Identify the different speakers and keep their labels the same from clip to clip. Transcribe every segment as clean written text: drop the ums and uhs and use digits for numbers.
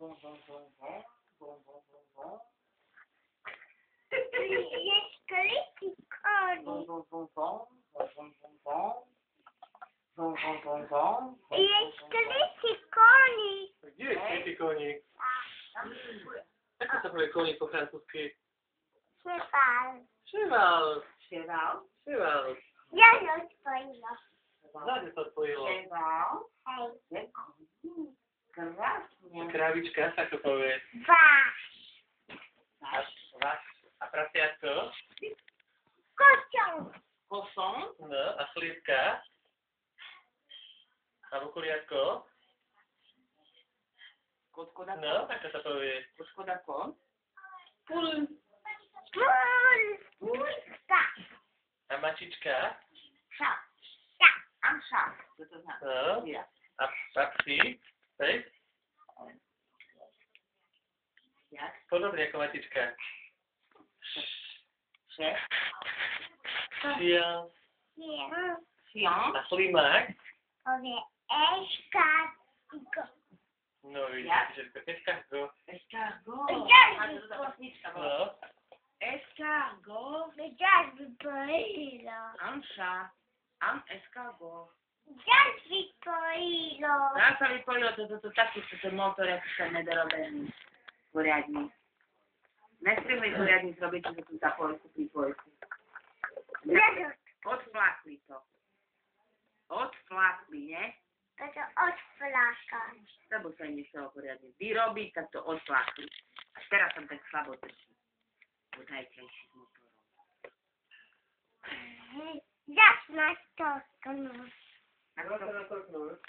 Speaker 1: Jest koliki koni. Jest koliki koni.
Speaker 2: Gdzie jest wielki konik? Jak to sobie konik po francuskiej?
Speaker 1: Szybal.
Speaker 2: Szymal.
Speaker 3: Siewał.
Speaker 2: Szymal.
Speaker 1: Ja już powiedziałam.
Speaker 2: Zadzie to odpojęło.
Speaker 3: Siewał.
Speaker 1: Hej.
Speaker 3: Krasnie.
Speaker 2: Krawiczka, tak to powie.
Speaker 1: Wasz.
Speaker 2: A prasiatko?
Speaker 1: Kocią.
Speaker 3: Kosą.
Speaker 2: No, a chlipka? Albo kuriatko?
Speaker 3: Kotko da
Speaker 2: No, tak to powie.
Speaker 3: Kotko da kon. Pul.
Speaker 1: Pulska.
Speaker 2: A maciczka?
Speaker 1: Szap.
Speaker 3: Amsza. Co to znaczy?
Speaker 2: No.
Speaker 3: Ja.
Speaker 2: A psi? Tak?
Speaker 3: Jak?
Speaker 2: Podobnie jako maciczka.
Speaker 3: Szef.
Speaker 2: Sia.
Speaker 1: Nie.
Speaker 3: Fion.
Speaker 2: A ślimak?
Speaker 1: Powie Eszka.
Speaker 2: No i
Speaker 3: Jak?
Speaker 2: escargot.
Speaker 3: Escargot.
Speaker 1: Escargot.
Speaker 3: A, to ta pasniczka.
Speaker 2: No.
Speaker 3: Escargot.
Speaker 1: Wiedziałaś wypoilo.
Speaker 3: Amsza. Escargot.
Speaker 1: Wiedziałaś wypoilo.
Speaker 3: Zaraz mi powiem, to taki ten motor jakiś tam nedorobiony. Порядник. Najpierw порядник zrobić, że tu za Polsku i Polsku. Odflakli to. Odflakli, nie?
Speaker 1: To od flaka.
Speaker 3: To bo sobie nie chciało porядnie. I robić, tak to odflakli. A teraz tam tak słabo też. Bo dajcie się z motoru.
Speaker 1: Jasna to.
Speaker 2: No teraz torknąłeś.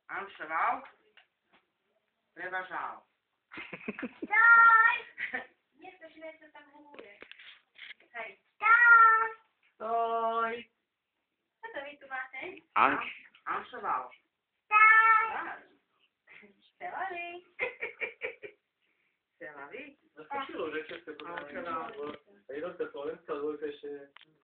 Speaker 3: Amszewał. Preważał.
Speaker 1: Daj.
Speaker 3: Nie chcesz jeszcze tam u góry. Hej.
Speaker 1: Daj.
Speaker 3: Stoj.
Speaker 1: Co to mi tu macie?
Speaker 3: Amszewał.
Speaker 1: Daj.
Speaker 3: Stelali. Stelali?
Speaker 2: Zaskoczyło, że cię
Speaker 3: Amszewał.
Speaker 2: A jednostka słowenska, dwójka się